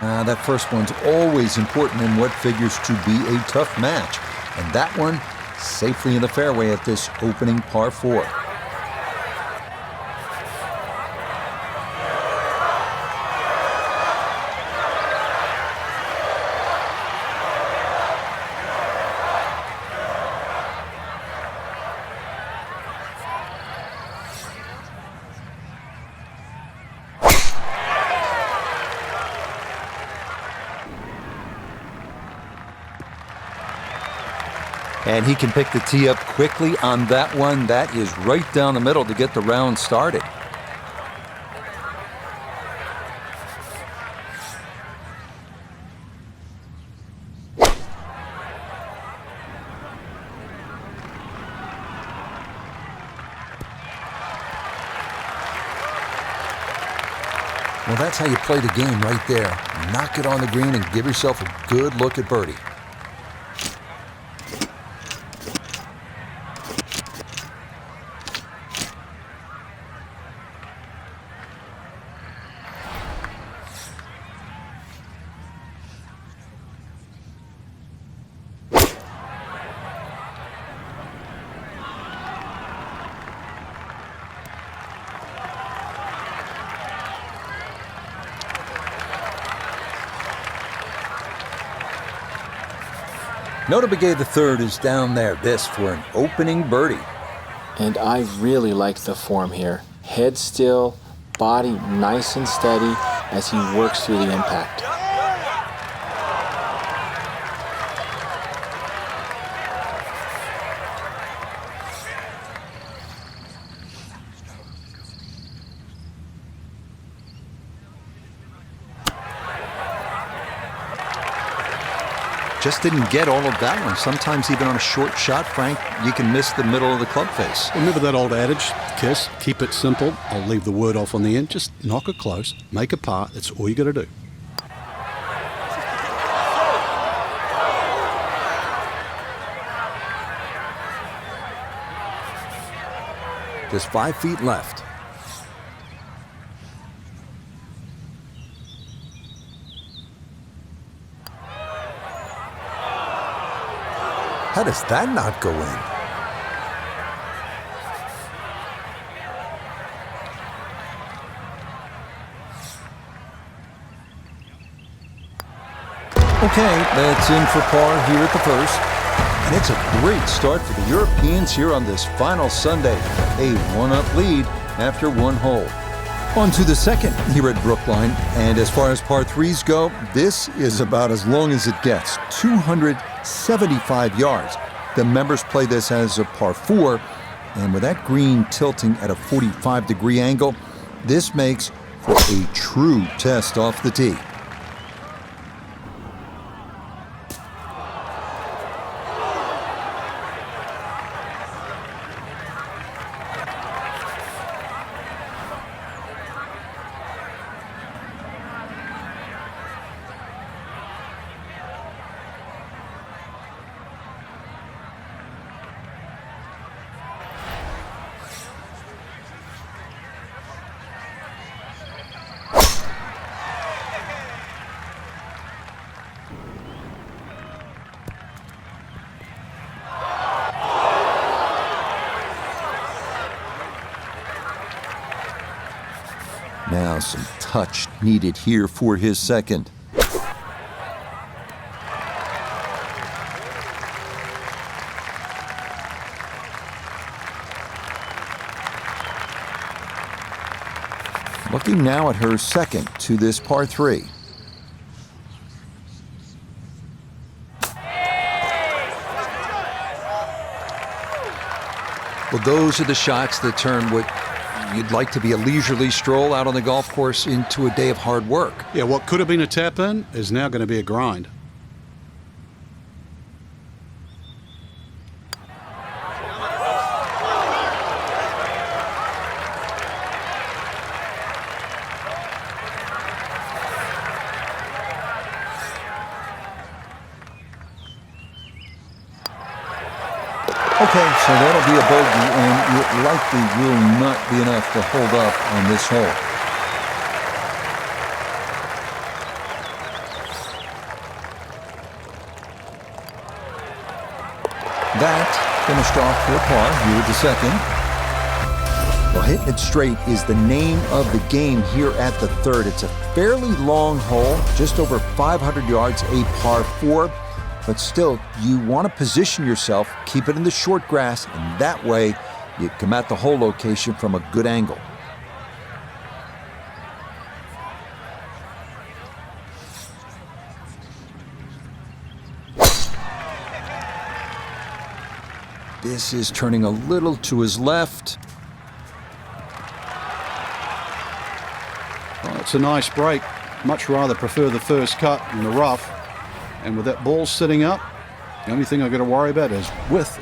That first one's always important in what figures to be a tough match. And that one safely in the fairway at this opening par 4. And he can pick the tee up quickly on that one. That is right down the middle to get the round started. Well, that's how you play the game right there. Knock it on the green and give yourself a good look at birdie. Nota Begay the third is down there. This for an opening birdie. And I really like the form here. Head still, body nice and steady as he works through the impact. Just didn't get all of that one. Sometimes even on a short shot, Frank, you can miss the middle of the club face. Remember that old adage, Kiss, keep it simple. I'll leave the word off on the end. Just knock it close, make a par. That's all you got to do. Just 5 feet left. How does that not go in? Okay, that's in for par here at the first. And it's a great start for the Europeans here on this final Sunday. A 1-up lead after 1 hole. On to the second here at Brookline. And as far as par 3s go, this is about as long as it gets. 275 yards. The members play this as a par 4. And with that green tilting at a 45-degree angle, this makes for a true test off the tee. Now some touch needed here for his second. Looking now at her second to this par 3. Well, those are the shots that turn what you'd like to be a leisurely stroll out on the golf course into a day of hard work. Yeah, what could have been a tap-in is now going to be a grind. Okay, so that'll be a bogey, and it likely will not be enough to hold up on this hole. that finished off for a par here at the second. Well, hitting it straight is the name of the game here at the third. It's a fairly long hole, just over 500 yards, a par 4. But still, you want to position yourself, keep it in the short grass, and that way you come at the hole location from a good angle. This is turning a little to his left. Oh, it's a nice break. Much rather prefer the first cut in the rough. And with that ball sitting up, the only thing I've got to worry about is width.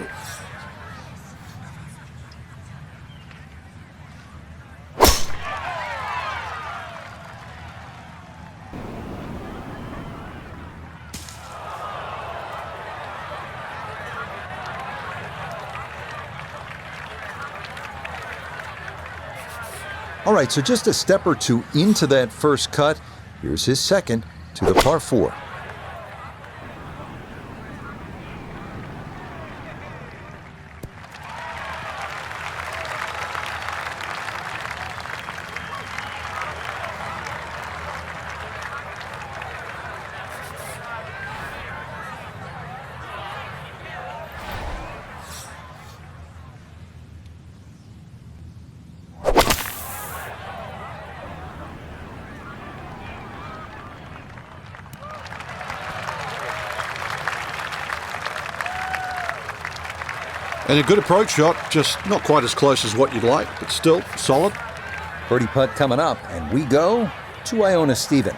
All right, so just a step or two into that first cut. Here's his second to the par 4. And a good approach shot, just not quite as close as what you'd like, but still solid. Birdie putt coming up, and we go to Iona Stephen.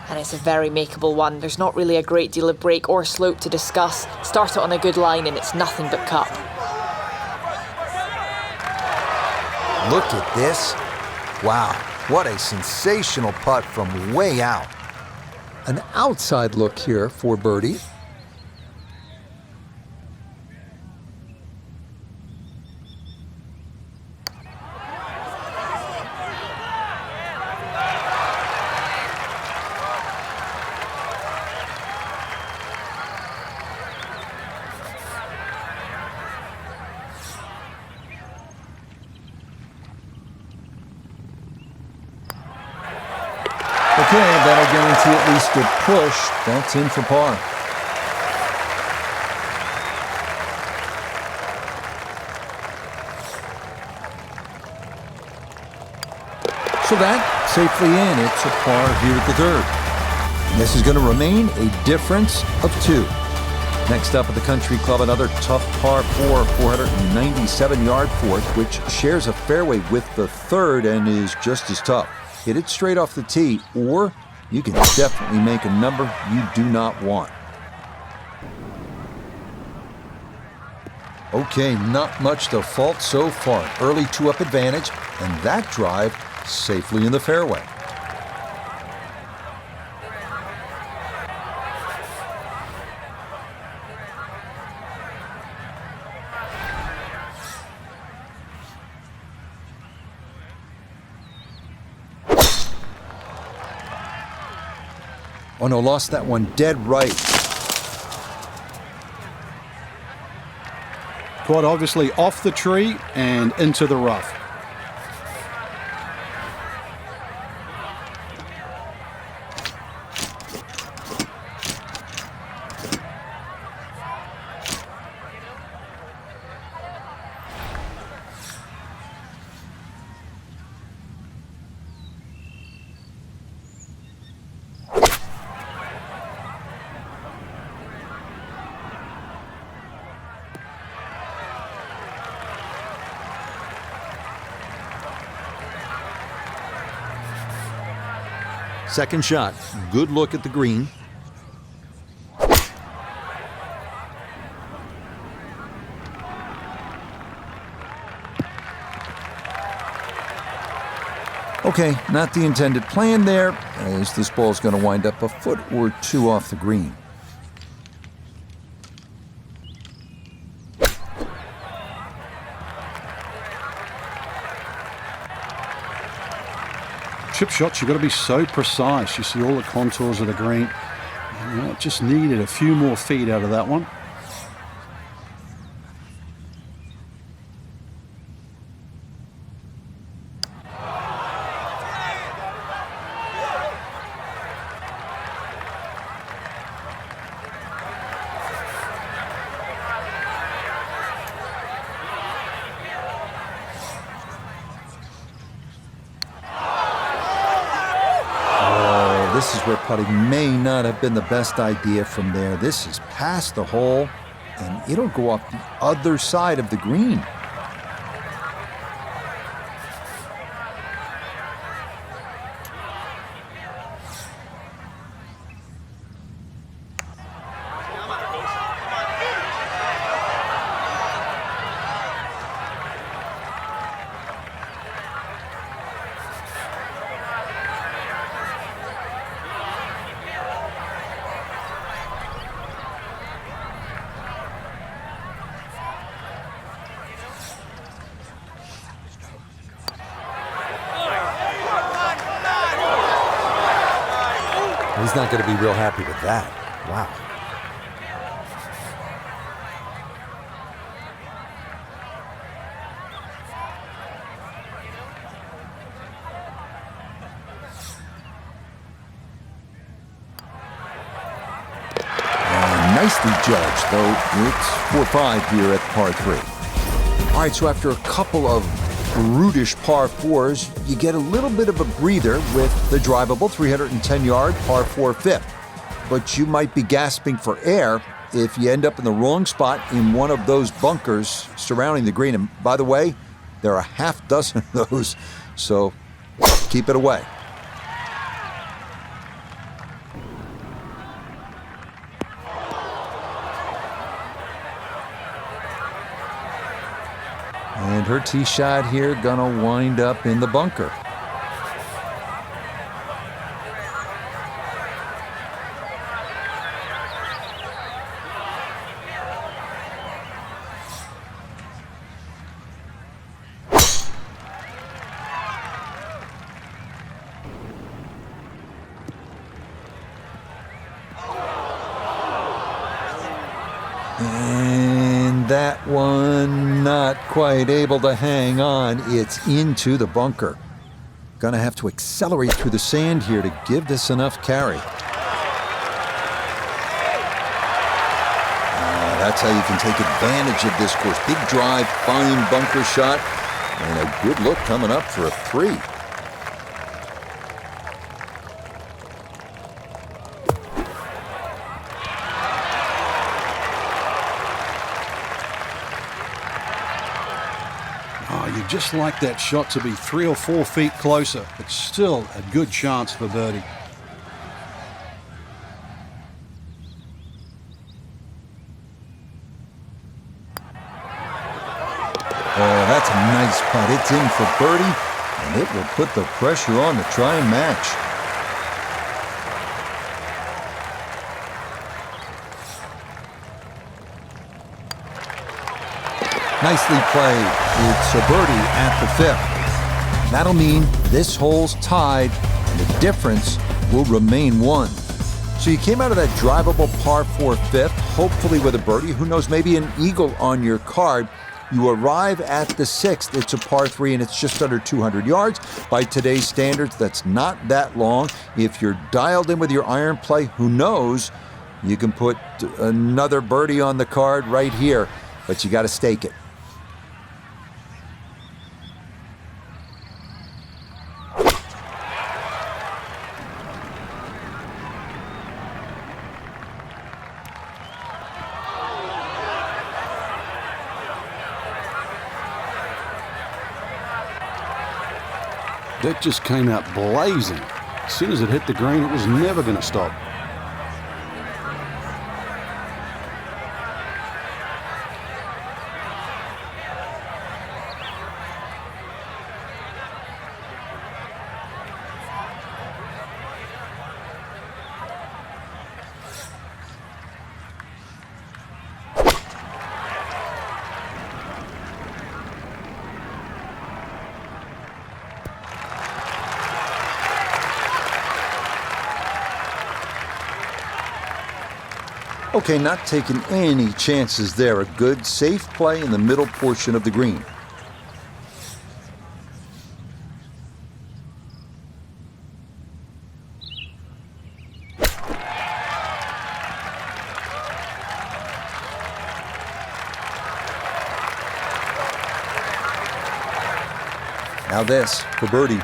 And it's a very makeable one. There's not really a great deal of break or slope to discuss. Start it on a good line and it's nothing but cup. Look at this. Wow, what a sensational putt from way out. An outside look here for birdie. Okay, that'll guarantee at least a push. That's in for par. So that safely in. It's a par here at the third. And this is going to remain a difference of 2. Next up at the Country Club, another tough par 4, 497-yard fourth, which shares a fairway with the third and is just as tough. Hit it straight off the tee, or you can definitely make a number you do not want. Okay, not much to fault so far. Early 2-up advantage, and that drive safely in the fairway. Oh no, lost that one dead right. Quite obviously off the tree and into the rough. Second shot, good look at the green. Okay, not the intended plan there, as this ball's going to wind up a foot or 2 off the green. Chip shots, you've got to be so precise. You see all the contours of the green. You know, it just needed a few more feet out of that one. this is where putting may not have been the best idea from there. This is past the hole, and it'll go off the other side of the green. He's not going to be real happy with that. Wow. Nicely judged, though it's 4-5 here at par 3. All right, so after a couple of brutish par 4s, you get a little bit of a breather with the drivable 310-yard par 4 fifth. But you might be gasping for air if you end up in the wrong spot in one of those bunkers surrounding the green. And by the way, there are a half dozen of those, so keep it away. And her tee shot here gonna wind up in the bunker. And that one not quite able to hang on. It's into the bunker. Gonna have to accelerate through the sand here to give this enough carry. That's how you can take advantage of this course. Big drive, fine bunker shot, and a good look coming up for a 3. You'd just like that shot to be 3 or 4 feet closer, but still a good chance for birdie. Oh, that's a nice putt. It's in for birdie, and it will put the pressure on to try and match. Nicely played. It's a birdie at the 5th. That'll mean this hole's tied, and the difference will remain 1. So you came out of that drivable par 4 fifth, hopefully with a birdie. Who knows, maybe an eagle on your card. You arrive at the 6th. It's a par 3, and it's just under 200 yards. By today's standards, that's not that long. If you're dialed in with your iron play, who knows, you can put another birdie on the card right here, but you got to stake it. That just came out blazing. As soon as it hit the green, it was never going to stop. Okay, not taking any chances there. A good, safe play in the middle portion of the green. Now this for birdie.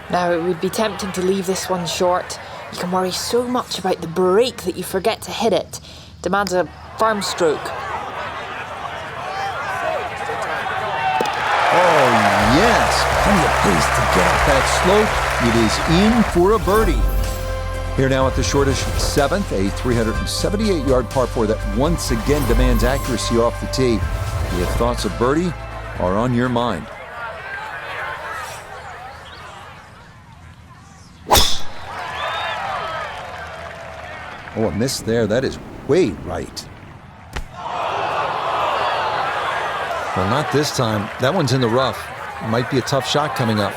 Now, it would be tempting to leave this one short. You can worry so much about the break that you forget to hit it. Demands a firm stroke. Oh, yes. Plenty of pace to get up that slope. It is in for a birdie. Here now at the shortest 7th, a 378-yard par 4 that once again demands accuracy off the tee. If thoughts of birdie are on your mind. Oh, a miss there. That is way right. Well, not this time. That one's in the rough. Might be a tough shot coming up.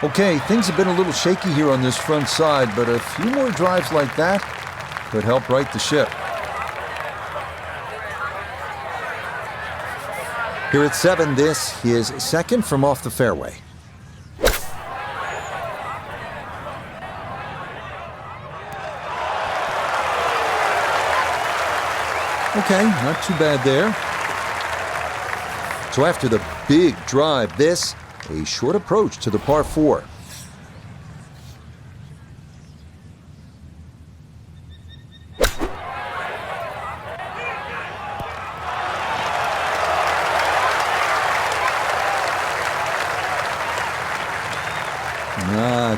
Okay, things have been a little shaky here on this front side, but a few more drives like that could help right the ship. Here at 7, this his second from off the fairway. Okay, not too bad there. So after the big drive, this a short approach to the par 4.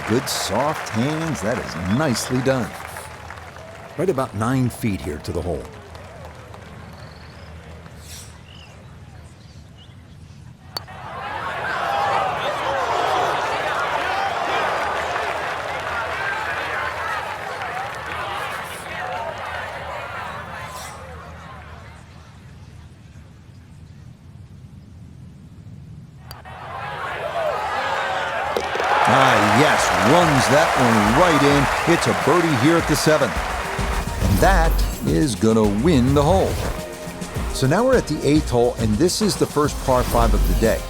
Good soft hands. That is nicely done. Right about 9 feet here to the hole. Yes, runs that one right in. It's a birdie here at the 7th. And that is going to win the hole. So now we're at the 8th hole, and this is the first par 5 of the day.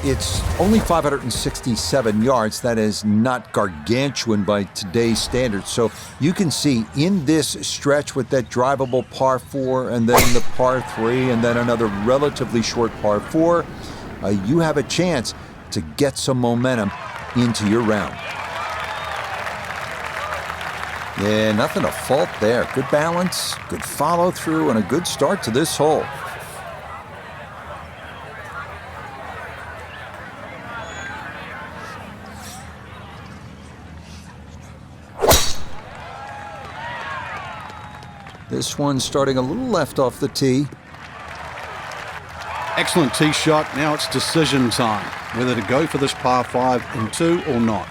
It's only 567 yards. That is not gargantuan by today's standards. So you can see in this stretch with that drivable par 4 and then the par 3 and then another relatively short par 4, you have a chance to get some momentum into your round. Yeah, nothing to fault there. Good balance, good follow through, and a good start to this hole. This one starting a little left off the tee. Excellent tee shot. Now it's decision time, whether to go for this par 5 in 2 or not.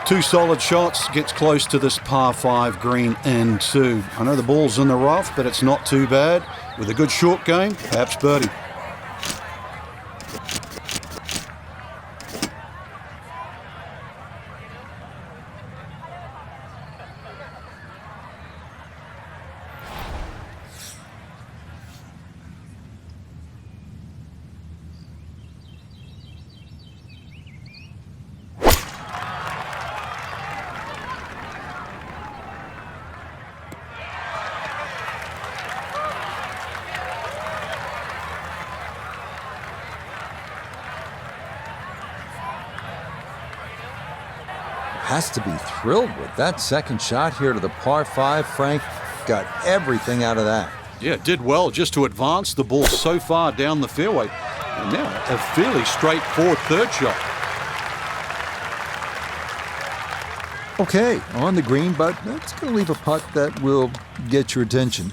Two solid shots, gets close to this par 5 green in 2. I know the ball's in the rough, but it's not too bad. With a good short game, perhaps birdie. Has to be thrilled with that second shot here to the par 5. Frank got everything out of that. Yeah, did well just to advance the ball so far down the fairway. And now a fairly straightforward third shot. Okay, on the green, but that's going to leave a putt that will get your attention.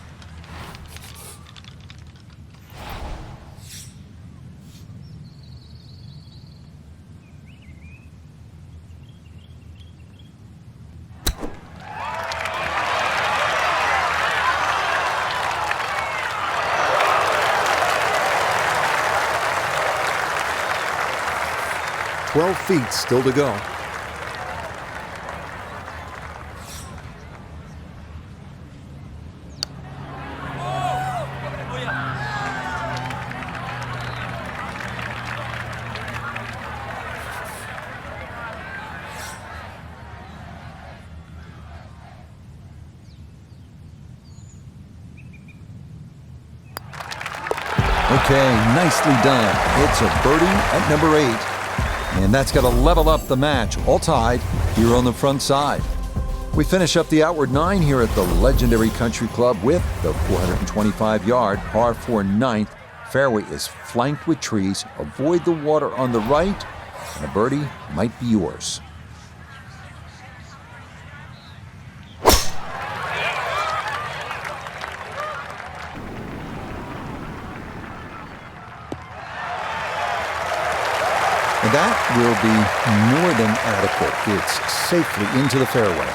12 feet still to go. Okay, nicely done. It's a birdie at number 8. And that's going to level up the match, all tied here on the front side. We finish up the outward 9 here at the legendary country club with the 425-yard par 4 ninth. Fairway is flanked with trees. Avoid the water on the right, and a birdie might be yours. And that will be more than adequate. It's safely into the fairway.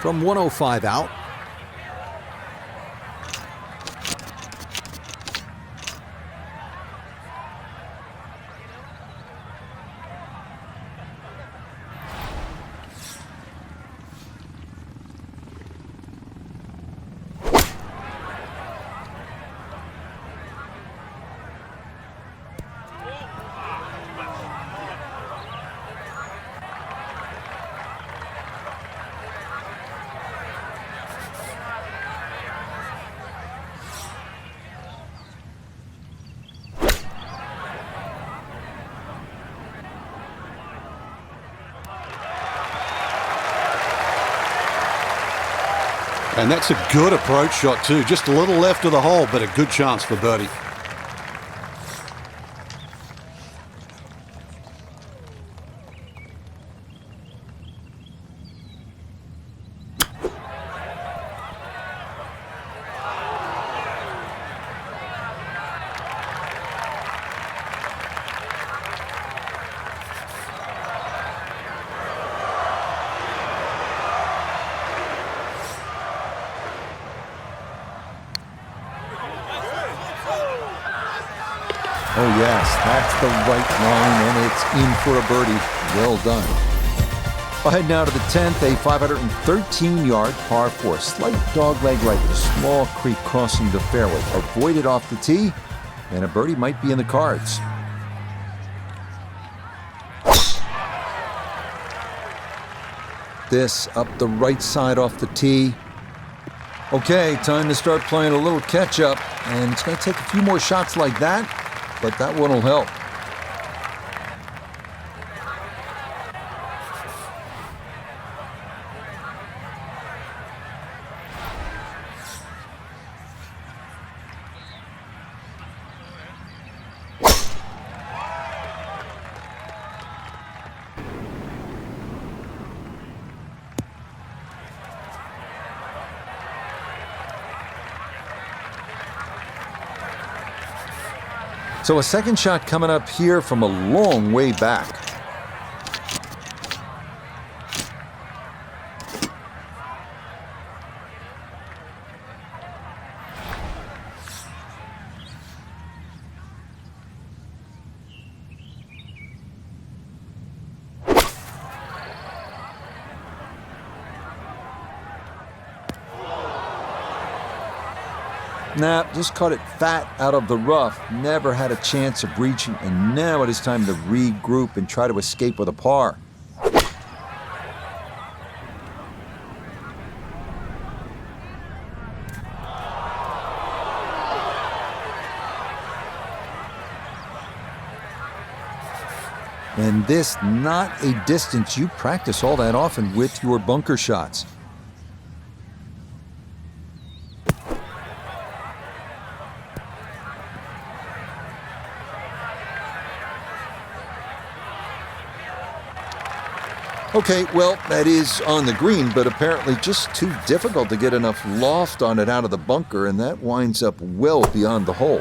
From 105 out. And that's a good approach shot too. Just a little left of the hole, but a good chance for birdie. Oh yes, that's the right line, and it's in for a birdie. Well done. Ahead now to the 10th, a 513-yard par 4. Slight dogleg right with a small creek crossing the fairway. Avoided off the tee, and a birdie might be in the cards. This up the right side off the tee. Okay, time to start playing a little catch-up, and it's going to take a few more shots like that, but that one will help. So a second shot coming up here from a long way back. Nah, just caught it fat out of the rough. Never had a chance of reaching, and now it is time to regroup and try to escape with a par. And this not a distance you practice all that often with your bunker shots. Okay, well, that is on the green, but apparently just too difficult to get enough loft on it out of the bunker, and that winds up well beyond the hole.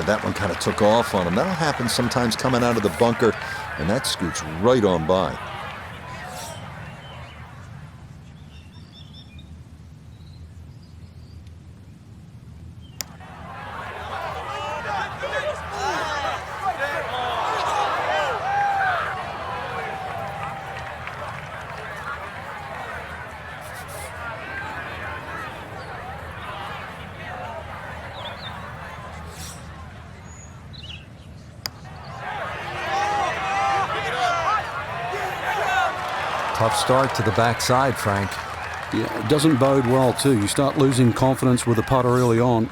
That one kind of took off on him. That'll happen sometimes coming out of the bunker, and that scoots right on by. Tough start to the backside, Frank. Yeah, it doesn't bode well, too. You start losing confidence with the putter early on.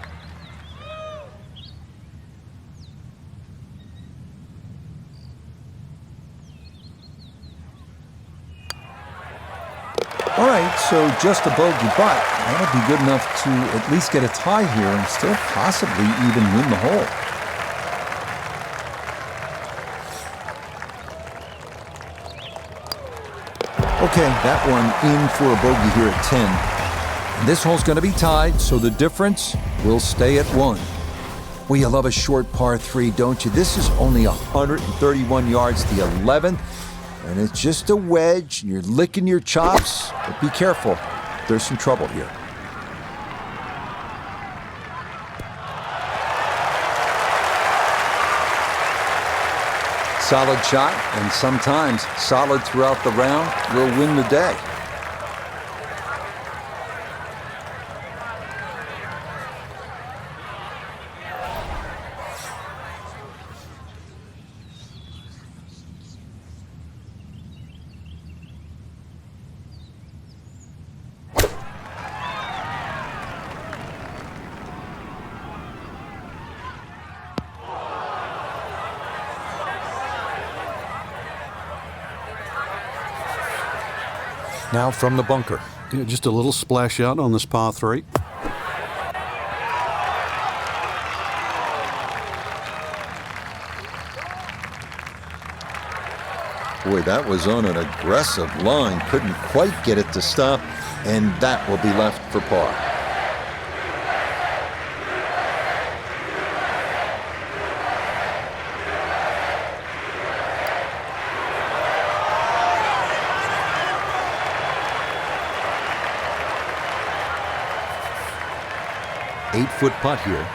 All right, so just a bogey, but that'll be good enough to at least get a tie here and still possibly even win the hole. Okay, that one in for a bogey here at 10. And this hole's going to be tied, so the difference will stay at 1. Well, you love a short par 3, don't you? This is only 131 yards, the 11th, and it's just a wedge. You're licking your chops, but be careful. There's some trouble here. Solid shot, and sometimes solid throughout the round will win the day. Now from the bunker. Yeah, just a little splash out on this par 3. Boy, that was on an aggressive line. Couldn't quite get it to stop, and that will be left for par. Eight-foot putt here.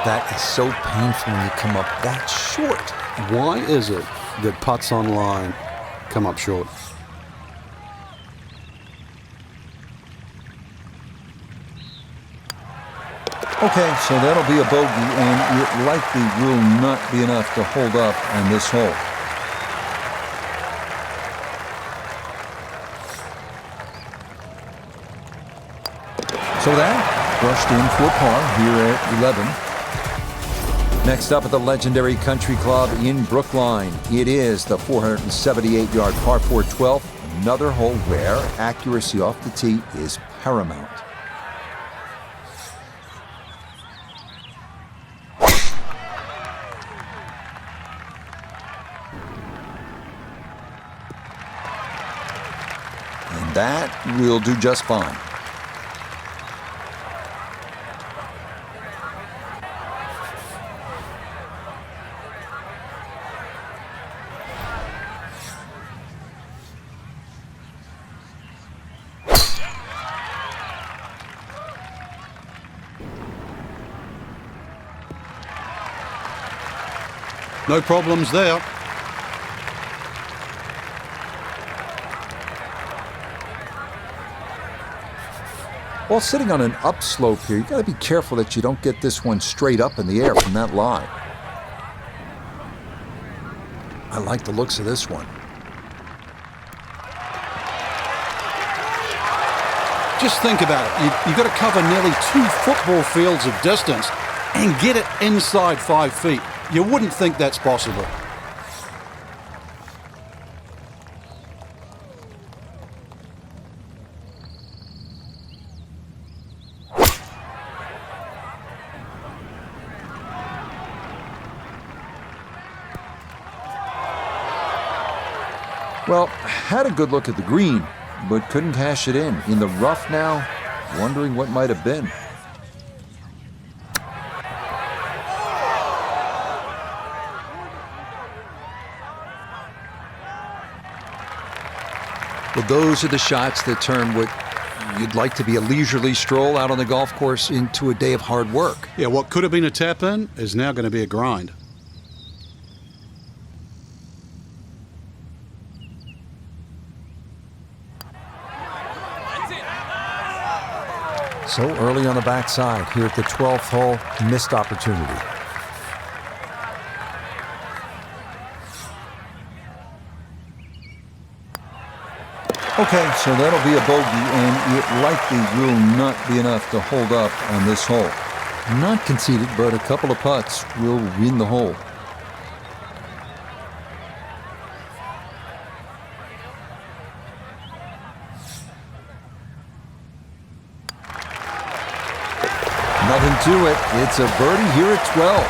That is so painful when you come up that short. Why is it that putts on line come up short? Okay, so that'll be a bogey, and it likely will not be enough to hold up on this hole. So that brushed in for par here at 11. Next up at the legendary Country Club in Brookline, it is the 478-yard par 4 12th, another hole where accuracy off the tee is paramount. And that will do just fine. No problems there. While sitting on an upslope here, you got to be careful that you don't get this one straight up in the air from that line. I like the looks of this one. Just think about it. You've got to cover nearly 2 football fields of distance and get it inside 5 feet. You wouldn't think that's possible. Well, had a good look at the green, but couldn't cash it in the rough now, wondering what might have been. Well, those are the shots that turn what you'd like to be a leisurely stroll out on the golf course into a day of hard work. Yeah, what could have been a tap-in is now going to be a grind. So early on the backside here at the 12th hole, missed opportunity. Okay, so that'll be a bogey, and it likely will not be enough to hold up on this hole. Not conceded, but a couple of putts will win the hole. Nothing to it. It's a birdie here at 12.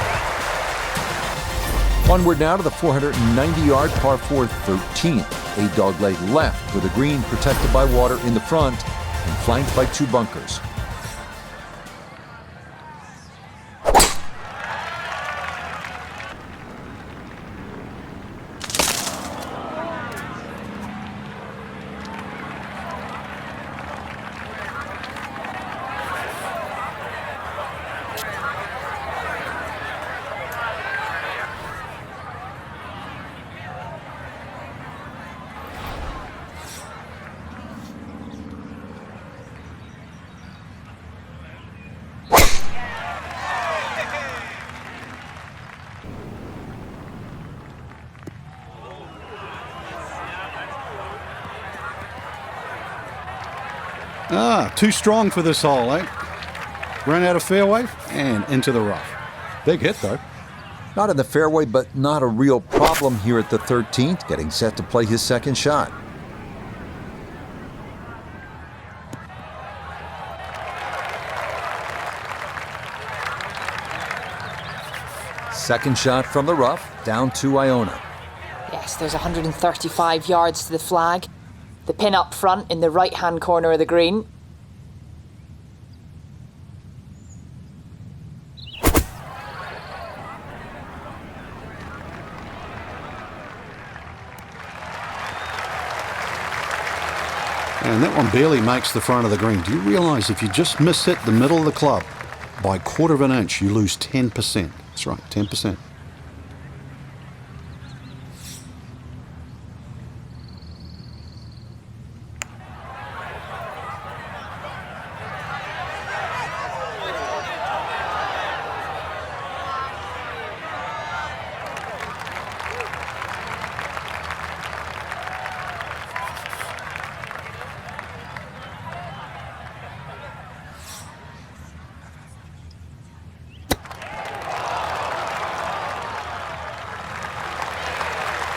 Onward now to the 490-yard par 4 13th. A dogleg left with a green protected by water in the front and flanked by 2 bunkers. Too strong for this hole, eh? Ran out of fairway and into the rough. Big hit, though. Not in the fairway, but not a real problem here at the 13th, getting set to play his second shot. Second shot from the rough, down to Iona. Yes, there's 135 yards to the flag. The pin up front in the right-hand corner of the green. And that one barely makes the front of the green. Do you realize if you just miss hit the middle of the club by a quarter of an inch, you lose 10%? That's right, 10%.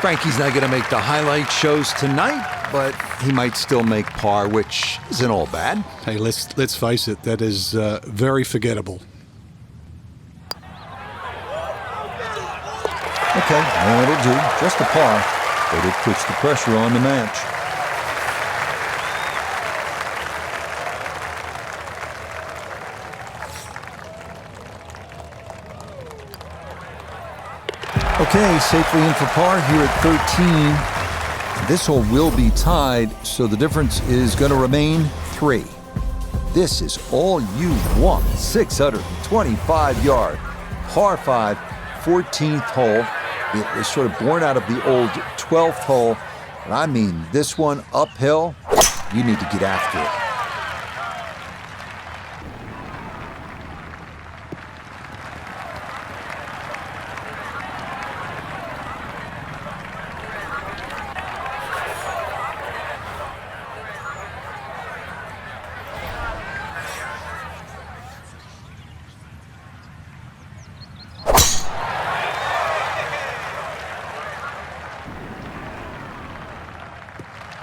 Frankie's not going to make the highlight shows tonight, but he might still make par, which isn't all bad. Hey, let's face it, that is very forgettable. Okay, that'll do. Just a par, but it puts the pressure on the match. Okay, safely in for par here at 13. This hole will be tied, so the difference is going to remain 3. This is all you want. 625-yard, par 5, 14th hole. It was sort of born out of the old 12th hole. And I mean, this one uphill, you need to get after it.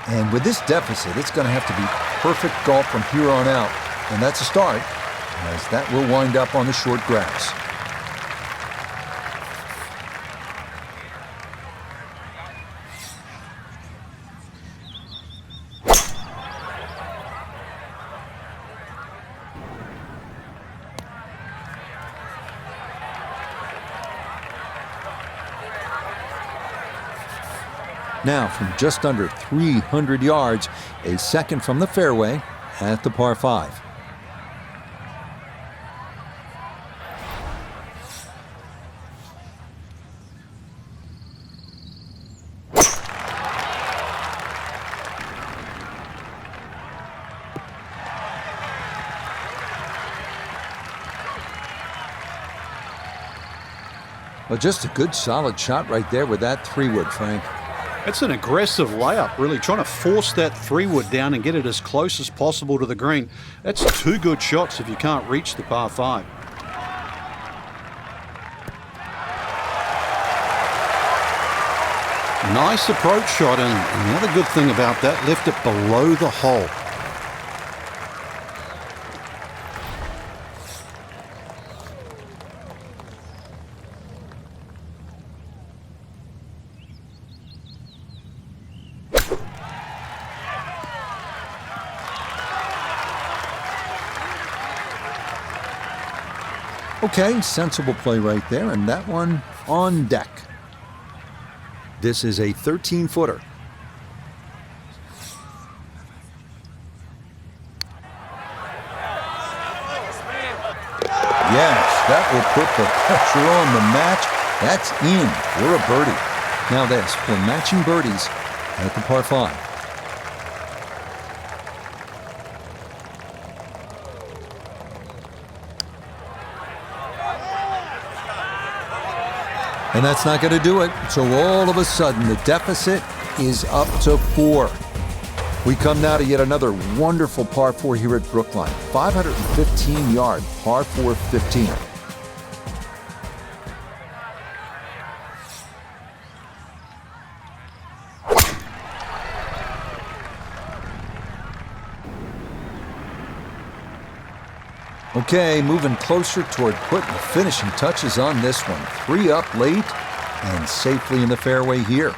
And with this deficit, it's going to have to be perfect golf from here on out. And that's a start, as that will wind up on the short grass. Now, from just under 300 yards, a second from the fairway at the par 5. Well, just a good solid shot right there with that 3-wood, Frank. It's an aggressive layup, really, trying to force that 3-wood down and get it as close as possible to the green. That's 2 good shots if you can't reach the par 5. Nice approach shot, and another good thing about that, left it below the hole. Okay, sensible play right there, and that one on deck. This is a 13-footer. Yes, that will put the pressure on the match. That's in for a birdie. Now this for matching birdies at the par 5. And that's not going to do it. So all of a sudden, the deficit is up to 4. We come now to yet another wonderful par 4 here at Brookline. 515-yard par 4 15. Okay, moving closer toward putting the finishing touches on this one. 3 up late and safely in the fairway here.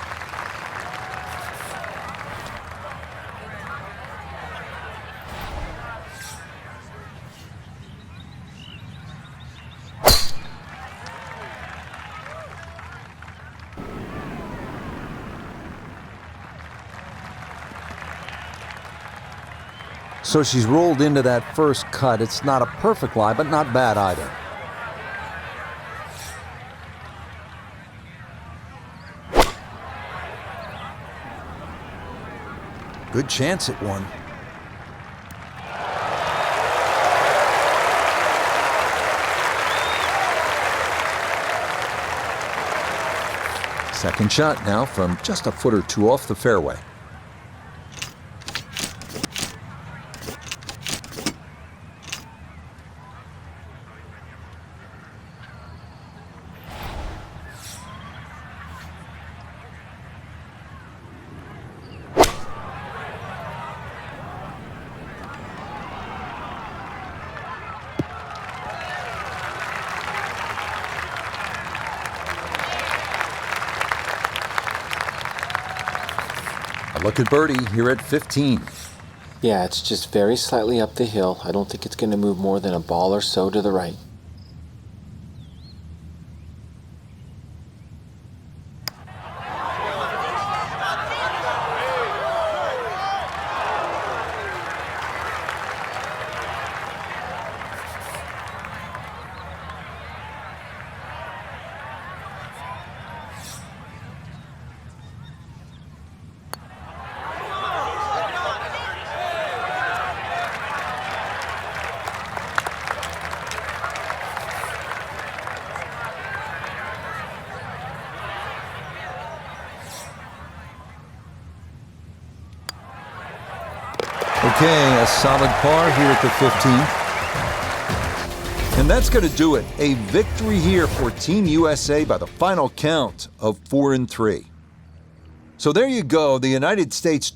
So she's rolled into that first cut. It's not a perfect lie, but not bad either. Good chance at one. Second shot now from just a foot or 2 off the fairway. Look at birdie here at 15. Yeah, it's just very slightly up the hill. I don't think it's going to move more than a ball or so to the right. Okay, a solid par here at the 15th. And that's going to do it. A victory here for Team USA by the final count of 4-3. So there you go, the United States